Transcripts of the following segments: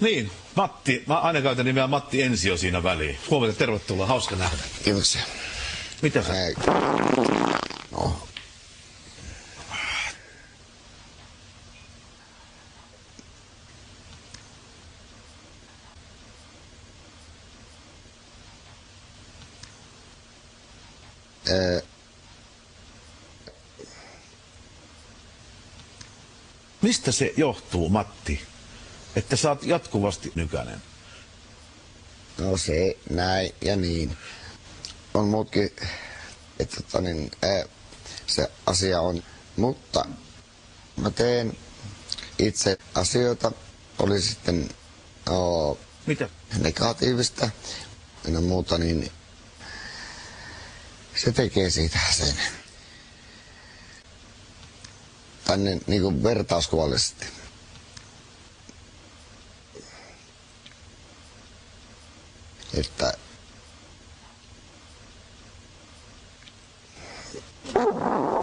Niin, Matti. Mä aina käytän nimeä Matti Ensio siinä väliin. Huomenta, tervetuloa. Hauska nähdä. Kiitoksia. Mitä se? No. Mistä se johtuu, Matti, että sä oot jatkuvasti nykänen? No se, näin ja niin. On muutkin, että se asia on. Mutta mä teen itse asioita, oli sitten Mitä? negatiivista ja muuta, niin se tekee siitä sen. Tänne niin kuin vertauskuvallisesti. Että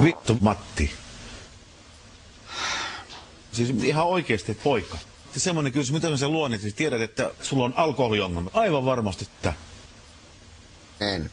vittu, Matti. Siis ihan oikeesti, poika. Semmoinen kysymys, mitä sä luonnit, siis tiedät, että sulla on alkoholiongelma. Aivan varmasti, että... en.